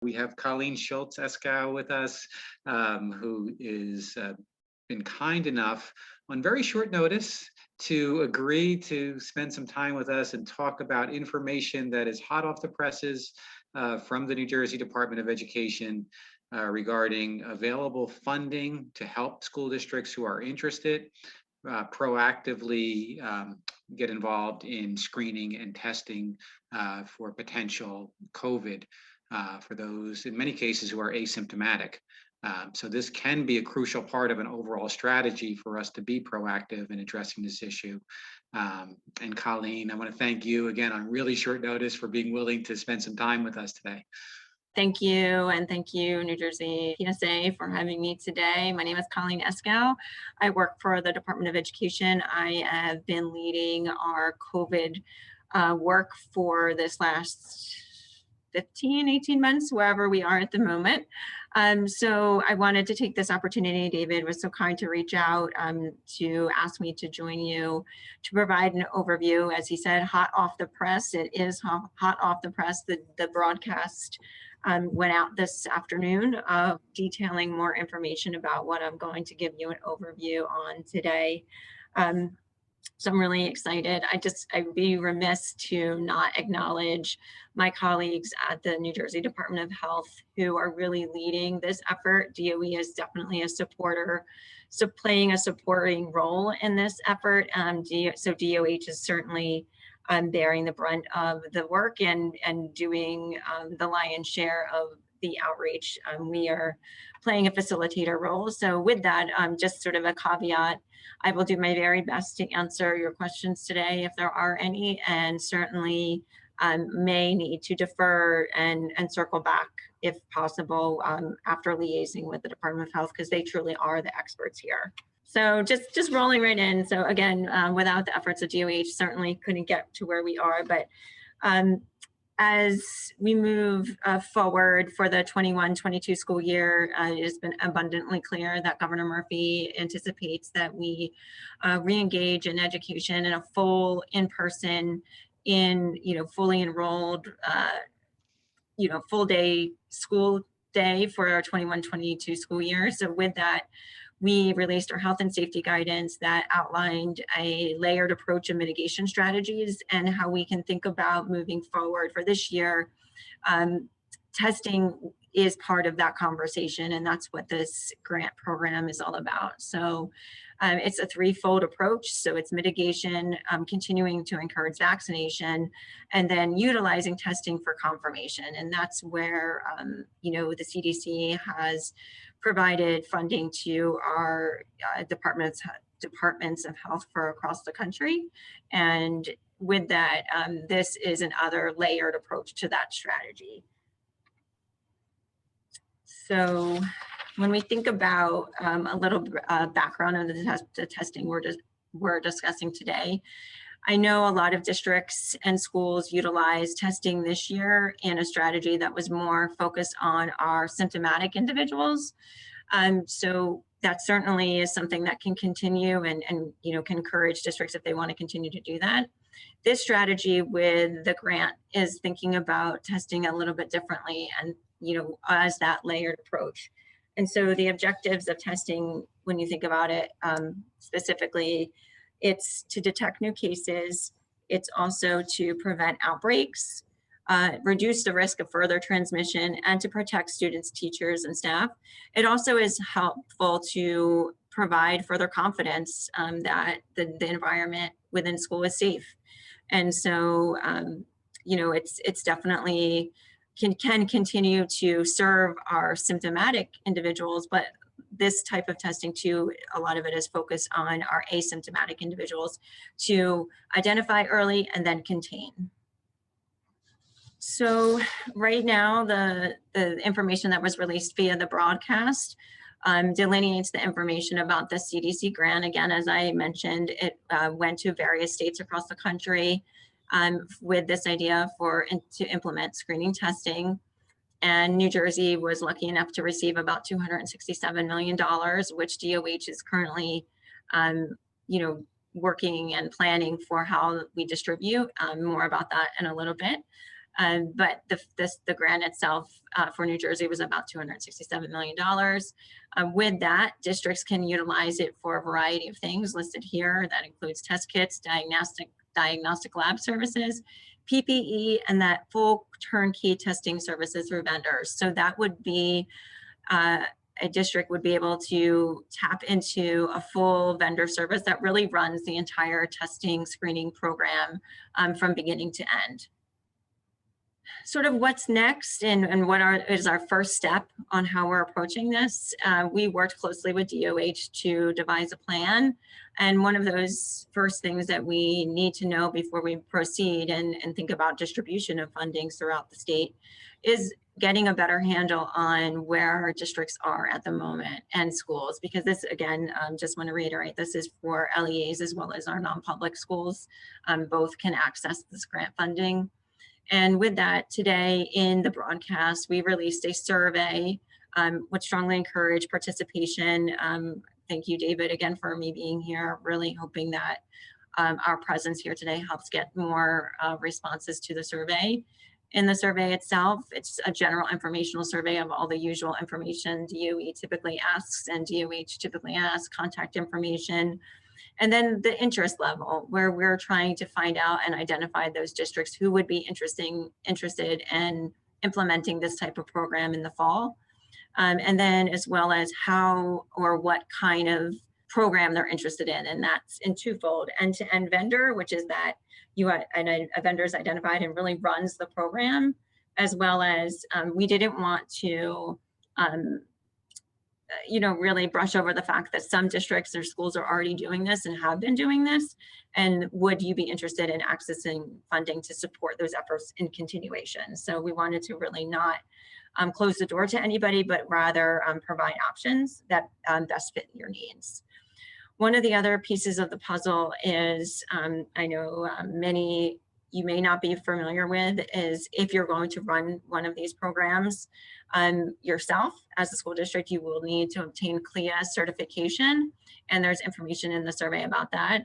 we have Colleen Schultz-Eskow with us, who is been kind enough on very short notice to agree to spend some time with us and talk about information that is hot off the presses from the New Jersey Department of Education regarding available funding to help school districts who are interested proactively get involved in screening and testing for potential COVID for those, in many cases, who are asymptomatic. So this can be a crucial part of an overall strategy for us to be proactive in addressing this issue. And Colleen, I want to thank you again on really short notice for being willing to spend some time with us today. Thank you, and thank you, New Jersey PSA, for having me today. My name is Colleen Eskow. I work for the Department of Education. I have been leading our COVID work for this last 15, 18 months, wherever we are at the moment. So I wanted to take this opportunity. David was so kind to reach out to ask me to join you to provide an overview. As he said, hot off the press. It is hot off the press. The broadcast went out this afternoon detailing more information about what I'm going to give you an overview on today. So I'm really excited. I'd be remiss to not acknowledge my colleagues at the New Jersey Department of Health who are really leading this effort. DOE is definitely a supporter, so playing a supporting role in this effort. So DOH is certainly bearing the brunt of the work and doing the lion's share of the outreach. We are playing a facilitator role. So with that, just sort of a caveat, I will do my very best to answer your questions today if there are any, and certainly may need to defer and circle back if possible after liaising with the Department of Health, because they truly are the experts here. So just rolling right in. So again, without the efforts of DOH, certainly couldn't get to where we are. But as we move forward for the 21-22 school year, it has been abundantly clear that Governor Murphy anticipates that we re-engage in education in a full in-person, fully enrolled, full day school day for our 21-22 school year. So with that, we released our health and safety guidance that outlined a layered approach of mitigation strategies and how we can think about moving forward for this year. Testing is part of that conversation, and that's what this grant program is all about. So it's a threefold approach. So it's mitigation, continuing to encourage vaccination, and then utilizing testing for confirmation. And that's where, the CDC has provided funding to our departments of health for across the country. And with that, this is another layered approach to that strategy. So when we think about a little background on the testing we're discussing today, I know a lot of districts and schools utilize testing this year in a strategy that was more focused on our symptomatic individuals. So that certainly is something that can continue and can encourage districts if they want to continue to do that. This strategy with the grant is thinking about testing a little bit differently and as that layered approach. And so the objectives of testing, when you think about it specifically, it's to detect new cases. It's also to prevent outbreaks, reduce the risk of further transmission, and to protect students, teachers, and staff. It also is helpful to provide further confidence that the environment within school is safe. And so, it's definitely can continue to serve our symptomatic individuals, but this type of testing too, a lot of it is focused on our asymptomatic individuals to identify early and then contain. So right now, the information that was released via the broadcast delineates the information about the CDC grant. Again, as I mentioned, it went to various states across the country with this idea to implement screening testing. And New Jersey was lucky enough to receive about $267 million, which DOH is currently, working and planning for how we distribute. More about that in a little bit. But the grant itself for New Jersey was about $267 million. With that, districts can utilize it for a variety of things listed here. That includes test kits, diagnostic lab services, PPE, and that full turnkey testing services through vendors. So that would be a district would be able to tap into a full vendor service that really runs the entire testing screening program from beginning to end. Sort of what's next and what is our first step on how we're approaching this. We worked closely with DOH to devise a plan. And one of those first things that we need to know before we proceed and think about distribution of fundings throughout the state is getting a better handle on where our districts are at the moment and schools, because this, again, just want to reiterate, this is for LEAs as well as our non-public schools. Both can access this grant funding. And with that, today in the broadcast, we released a survey, which strongly encourage participation. Thank you, David, again, for me being here, really hoping that our presence here today helps get more responses to the survey. In the survey itself, it's a general informational survey of all the usual information DOE typically asks and DOH typically asks, contact information, and then the interest level, where we're trying to find out and identify those districts who would be interested in implementing this type of program in the fall. And then as well as how or what kind of program they're interested in. And that's in twofold: end-to-end vendor, which is that a vendor is identified and really runs the program, as well as we didn't want to really brush over the fact that some districts or schools are already doing this and have been doing this. And would you be interested in accessing funding to support those efforts in continuation? So we wanted to really not close the door to anybody, but rather provide options that best fit your needs. One of the other pieces of the puzzle is, I know many you may not be familiar with, is if you're going to run one of these programs yourself as a school district, you will need to obtain CLIA certification. And there's information in the survey about that.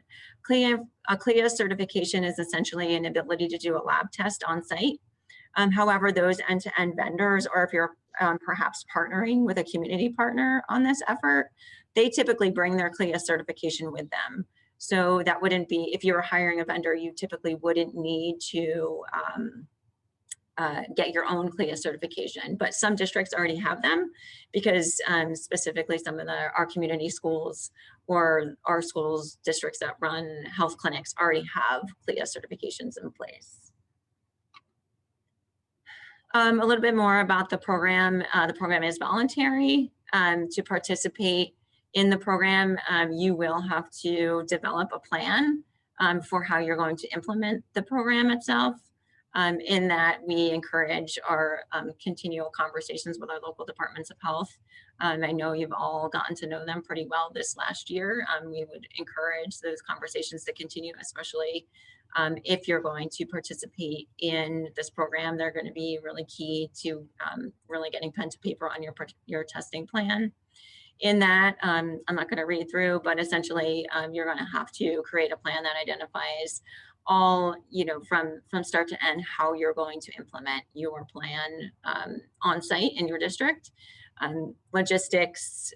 A CLIA certification is essentially an ability to do a lab test on site. However, those end-to-end vendors, or if you're perhaps partnering with a community partner on this effort, they typically bring their CLIA certification with them. So that wouldn't be, if you were hiring a vendor, you typically wouldn't need to get your own CLIA certification, but some districts already have them because specifically some of our community schools or our schools districts that run health clinics already have CLIA certifications in place. A little bit more about the program. The program is voluntary. To participate in the program, you will have to develop a plan for how you're going to implement the program itself. In that, we encourage our continual conversations with our local departments of health. I know you've all gotten to know them pretty well this last year. We would encourage those conversations to continue, especially if you're going to participate in this program. They're going to be really key to really getting pen to paper on your testing plan. In that, I'm not going to read through, but essentially you're going to have to create a plan that identifies all, from start to end, how you're going to implement your plan on site in your district, logistics,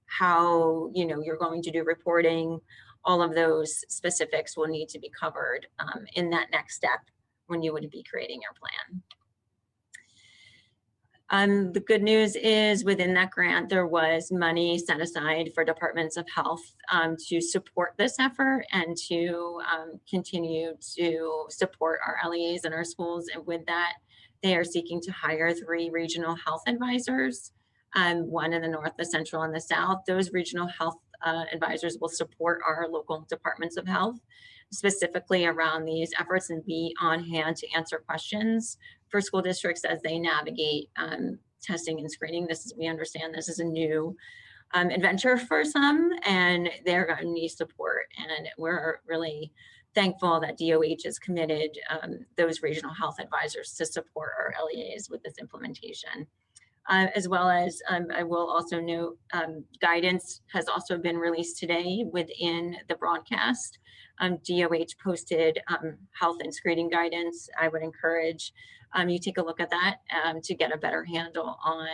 how, you're going to do reporting. All of those specifics will need to be covered in that next step when you would be creating your plan. The good news is within that grant, there was money set aside for departments of health to support this effort and to continue to support our LEAs and our schools. And with that, they are seeking to hire 3 regional health advisors, one in the north, the central, and the south. Those regional health advisors will support our local departments of health, specifically around these efforts, and be on hand to answer questions for school districts as they navigate testing and screening. We understand this is a new adventure for some, and they're going to need support. And we're really thankful that DOH has committed those regional health advisors to support our LEAs with this implementation. As well as I will also note, guidance has also been released today within the broadcast. DOH posted health and screening guidance. I would encourage you take a look at that to get a better handle on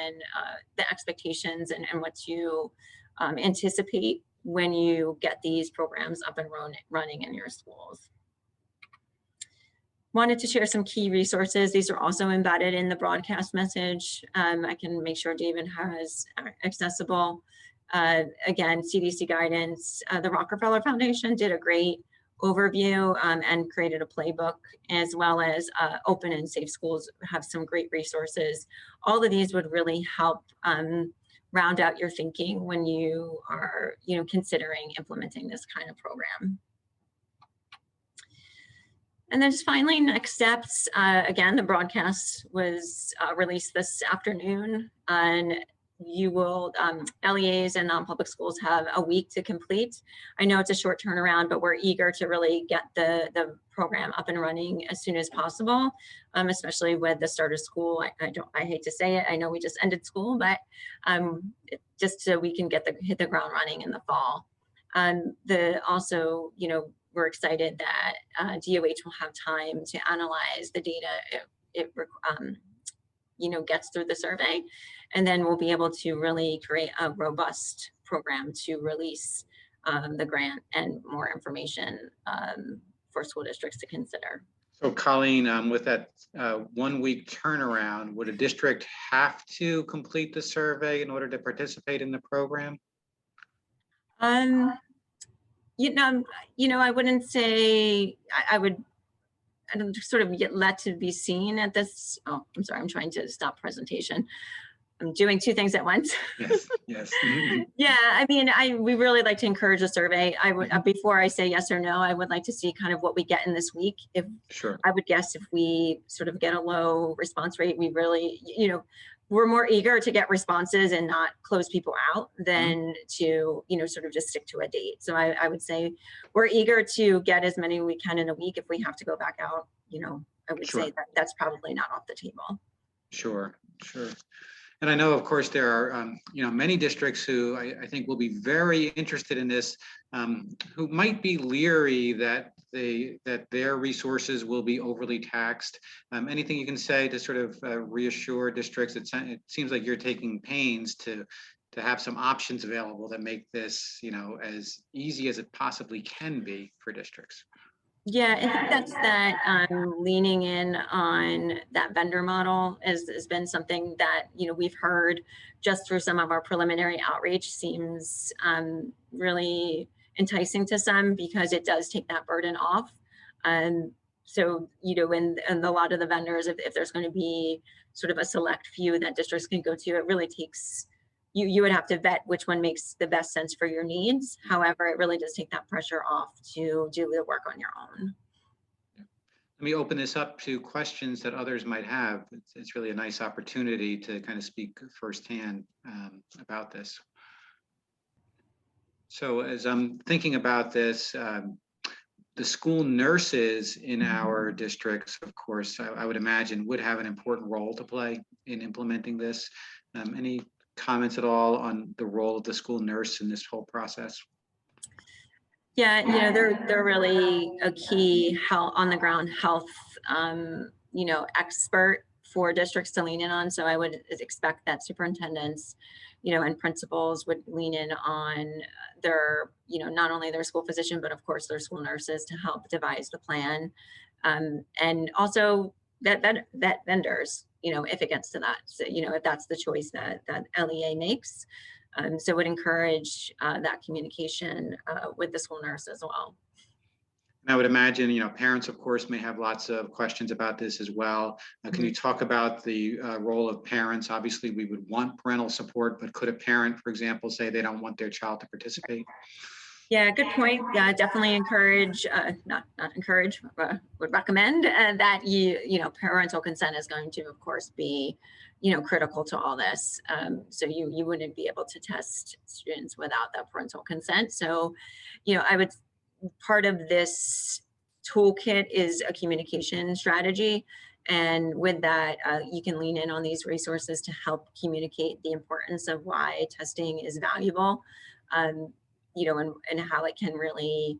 the expectations and what you anticipate when you get these programs up and running in your schools. Wanted to share some key resources. These are also embedded in the broadcast message. I can make sure David has accessible. Again, CDC guidance. The Rockefeller Foundation did a great overview and created a playbook, as well as Open and Safe Schools have some great resources. All of these would really help round out your thinking when you are, considering implementing this kind of program. And then just finally, next steps. Again, the broadcast was released this afternoon, and you will, LEAs and non-public schools have a week to complete. I know it's a short turnaround, but we're eager to really get the program up and running as soon as possible, especially with the start of school. I hate to say it, I know we just ended school, but just so we can hit the ground running in the fall. Also, we're excited that DOH will have time to analyze the data it gets through the survey, and then we'll be able to really create a robust program to release the grant and more information for school districts to consider. So Colleen, with that 1 week turnaround, would a district have to complete the survey in order to participate in the program? I wouldn't say I would. I don't sort of get let to be seen at this. Oh, I'm sorry. I'm trying to stop presentation. I'm doing two things at once. Yes. Yes. Yeah. I mean, we really like to encourage a survey. I would before I say yes or no, I would like to see kind of what we get in this week. Sure. I would guess if we sort of get a low response rate, we really, we're more eager to get responses and not close people out than to, sort of just stick to a date. So I would say we're eager to get as many we can in a week. If we have to go back out, I would say that's probably not off the table. Sure. And I know, of course, there are, many districts who I think will be very interested in this, who might be leery that their resources will be overly taxed. Anything you can say to sort of reassure districts? It seems like you're taking pains to have some options available that make this, as easy as it possibly can be for districts. Yeah, I think that's that leaning in on that vendor model has been something that, we've heard just through some of our preliminary outreach seems really enticing to some because it does take that burden off. So, and a lot of the vendors, if there's going to be sort of a select few that districts can go to, it really takes, you would have to vet which one makes the best sense for your needs. However, it really does take that pressure off to do the work on your own. Let me open this up to questions that others might have. It's really a nice opportunity to kind of speak firsthand about this. So as I'm thinking about this, the school nurses in our districts, of course, I would imagine would have an important role to play in implementing this. Any comments at all on the role of the school nurse in this whole process? Yeah, they're really a key on the ground health, expert for districts to lean in on. So I would expect that superintendents, and principals would lean in on their, not only their school physician, but of course their school nurses to help devise the plan. And also that vendors, if it gets to that, so, if that's the choice that LEA makes. So would encourage that communication with the school nurse as well. And I would imagine, parents, of course, may have lots of questions about this as well. Can you talk about the role of parents? Obviously, we would want parental support, but could a parent, for example, say they don't want their child to participate? Yeah, good point. Yeah, definitely encourage, not encourage, would recommend that parental consent is going to, of course, be, critical to all this. So you wouldn't be able to test students without that parental consent. So, part of this toolkit is a communication strategy. And with that, you can lean in on these resources to help communicate the importance of why testing is valuable. And how it can really,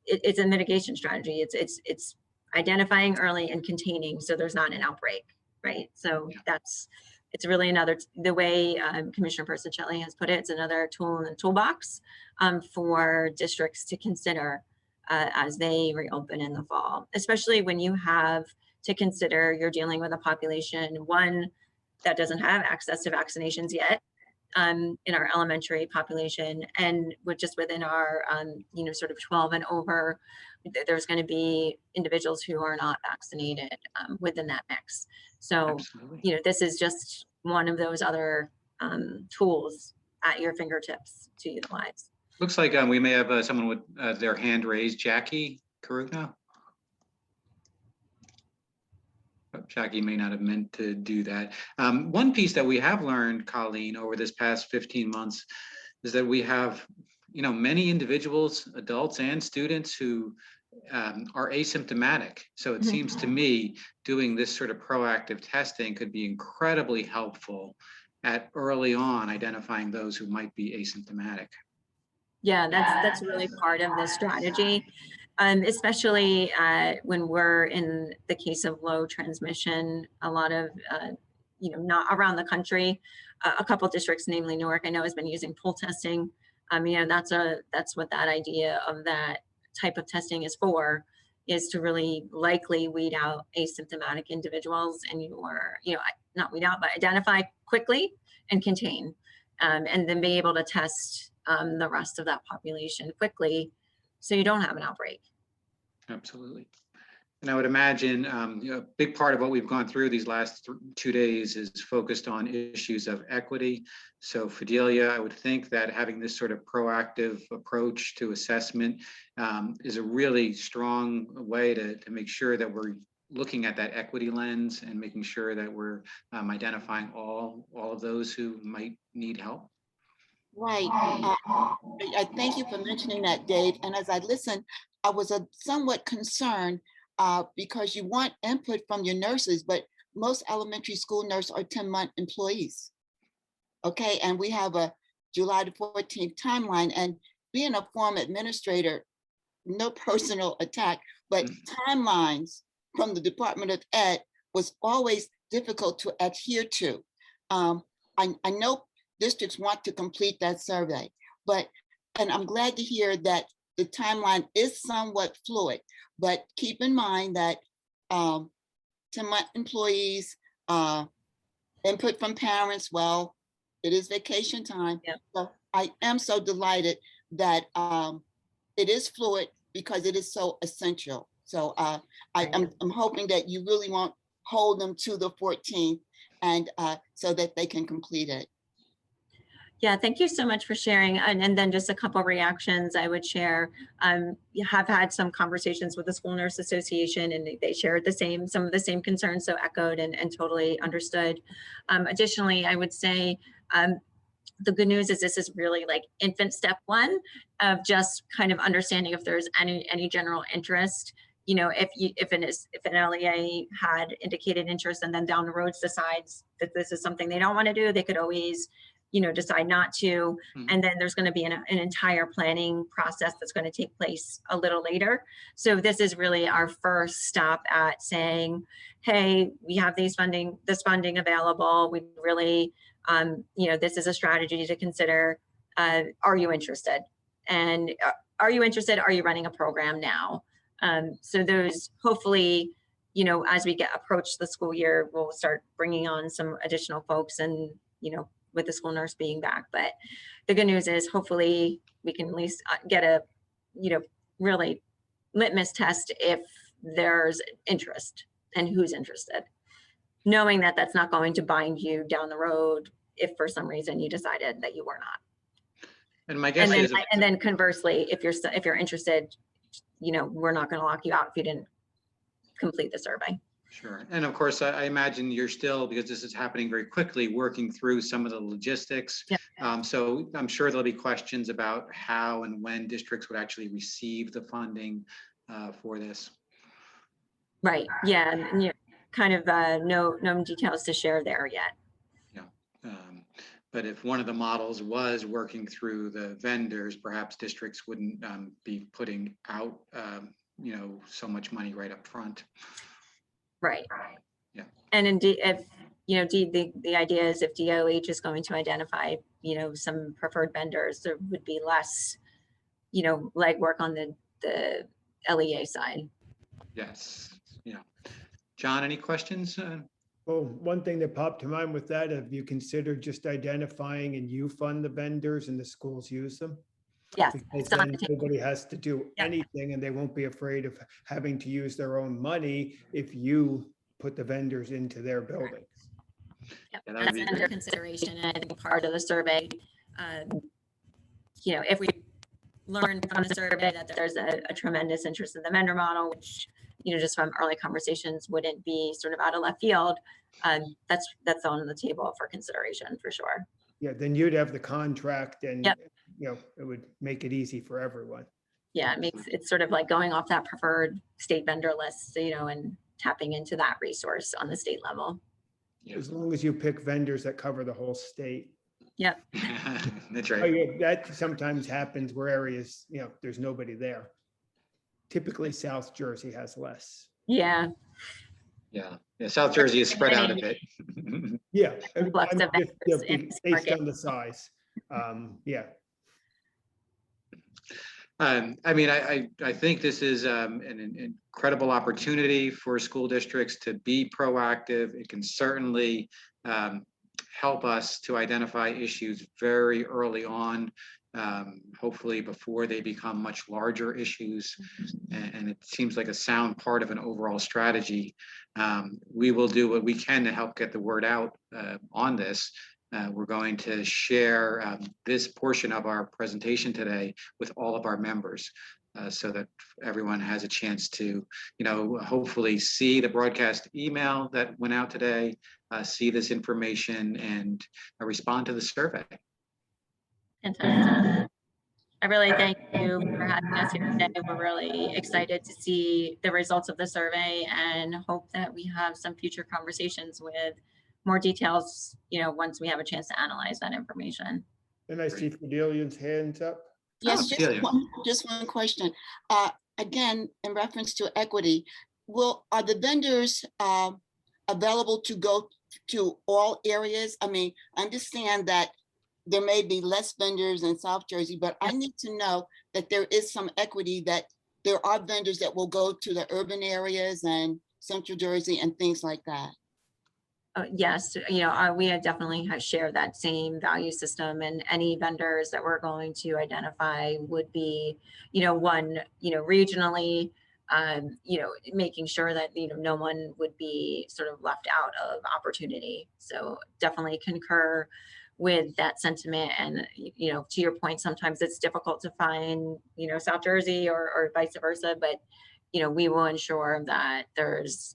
it's a mitigation strategy. It's identifying early and containing so there's not an outbreak, right? So Yeah, it's really another, the way Commissioner Persicelli has put it, it's another tool in the toolbox for districts to consider as they reopen in the fall, especially when you have to consider you're dealing with a population, one, that doesn't have access to vaccinations yet, in our elementary population, and with just within our sort of 12 and over, there's going to be individuals who are not vaccinated within that mix. So absolutely. this is just one of those other tools at your fingertips to utilize. Looks like we may have someone with their hand raised. Jackie Karugna. Jackie may not have meant to do that. One piece that we have learned, Colleen, over this past 15 months is that we have, many individuals, adults and students who are asymptomatic. So it seems to me doing this sort of proactive testing could be incredibly helpful at early on identifying those who might be asymptomatic. Yeah, that's really part of the strategy, especially when we're in the case of low transmission. A lot of, not around the country, a couple districts, namely Newark, I know has been using pool testing. That's what that idea of that type of testing is for, is to really likely weed out asymptomatic individuals, and not weed out, but identify quickly and contain, and then be able to test the rest of that population quickly so you don't have an outbreak. Absolutely. And I would imagine a big part of what we've gone through these last 2 days is focused on issues of equity. So Fidelia, I would think that having this sort of proactive approach to assessment is a really strong way to make sure that we're looking at that equity lens and making sure that we're identifying all of those who might need help. Right. I thank you for mentioning that, Dave. And as I listened, I was somewhat concerned because you want input from your nurses, but most elementary school nurses are 10-month employees. Okay, and we have a July the 14th timeline, and being a former administrator, no personal attack, but timelines from the Department of Ed was always difficult to adhere to. I know districts want to complete that survey, and I'm glad to hear that the timeline is somewhat fluid, but keep in mind that 10-month employees, input from parents, well, it is vacation time. Yep. So I am so delighted that it is fluid because it is so essential. So I'm hoping that you really won't hold them to the 14th, and so that they can complete it. Yeah, thank you so much for sharing. And then just a couple of reactions I would share. You have had some conversations with the School Nurse Association, and they shared some of the same concerns, so echoed and totally understood. Additionally, I would say the good news is this is really like infant step one of just kind of understanding if there's any general interest. If an LEA had indicated interest and then down the road decides that this is something they don't want to do, they could always decide not to. And then there's going to be an entire planning process that's going to take place a little later. So this is really our first stop at saying, hey, we have this funding available. We really, this is a strategy to consider. Are you interested? And are you interested? Are you running a program now? So those, hopefully, as we approach the school year, we'll start bringing on some additional folks, and with the school nurse being back. But the good news is hopefully we can at least get a, really litmus test if there's interest and who's interested, knowing that that's not going to bind you down the road if for some reason you decided that you were not. And my guess is, and then conversely, if you're interested, we're not going to lock you out if you didn't complete the survey. sure. And of course, I imagine you're still, because this is happening very quickly, working through some of the logistics. Yep. So I'm sure there'll be questions about how and when districts would actually receive the funding for this. Right. Yeah. And kind of no details to share there yet. Yeah. But if one of the models was working through the vendors, perhaps districts wouldn't be putting out so much money right up front. Right. Yeah. And indeed, if, the idea is if DOH is going to identify, some preferred vendors, there would be less, legwork on the LEA side. Yes. Yeah. John, any questions? Well, one thing that popped to mind with that, have you considered just identifying and you fund the vendors and the schools use them? Yes. Because it's on then the table. nobody has to do Yeah. anything and they won't be afraid of having to use their own money if you put the vendors into their buildings. Yep. Yeah, that would That's be under great. consideration, and I think part of the survey, if we learn from the survey that there's a tremendous interest in the vendor model, which, just from early conversations wouldn't be sort of out of left field, that's on the table for consideration for sure. Yeah, then you'd have the contract and, Yep. It would make it easy for everyone. Yeah, it's sort of like going off that preferred state vendor list, and tapping into that resource on the state level. Yeah. As long as you pick vendors that cover the whole state. Yep. That's Oh, right. yeah, that sometimes happens where areas, there's nobody there. Typically, South Jersey has less. Yeah. Yeah. South Jersey is spread out a bit. Yeah, Influx of vendors in this based market. on the size. Yeah. I think this is an incredible opportunity for school districts to be proactive. It can certainly help us to identify issues very early on, hopefully before they become much larger issues. And it seems like a sound part of an overall strategy. We will do what we can to help get the word out on this. We're going to share this portion of our presentation today with all of our members so that everyone has a chance to, hopefully see the broadcast email that went out today, see this information, and respond to the survey. Fantastic. I really thank you for having us here today. We're really excited to see the results of the survey and hope that we have some future conversations with more details, once we have a chance to analyze that information. And I see Fidelian's hands up. Yes, Celia. just one question. Again, in reference to equity, are the vendors available to go to all areas? I mean, I understand that there may be less vendors in South Jersey, but I need to know that there is some equity, that there are vendors that will go to the urban areas and Central Jersey and things like that. Yes, we have definitely shared that same value system, and any vendors that we're going to identify would be, regionally, making sure that, no one would be sort of left out of opportunity. So definitely concur with that sentiment. And, to your point, sometimes it's difficult to find, South Jersey or vice versa, but, we will ensure that there's,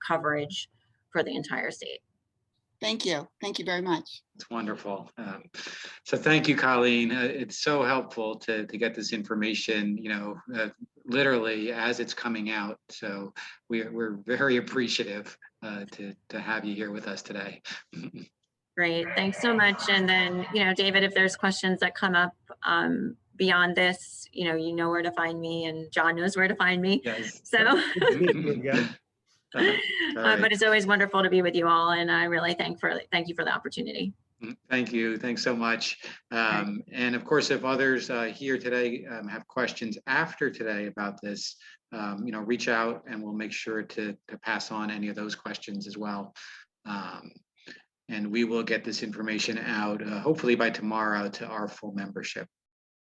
coverage for the entire state. Thank you. Thank you very much. It's wonderful. So thank you, Colleen. It's so helpful to get this information, literally as it's coming out. So we're very appreciative to have you here with us today. Great. Thanks so much. And then, David, if there's questions that come up beyond this, you know where to find me, and John knows where to find me. Yes. So, Yeah. but it's always wonderful to be with you all, and I really thank you for the opportunity. Thank you. Thanks so much. And of course, if others here today have questions after today about this, reach out and we'll make sure to pass on any of those questions as well. And we will get this information out hopefully by tomorrow to our full membership.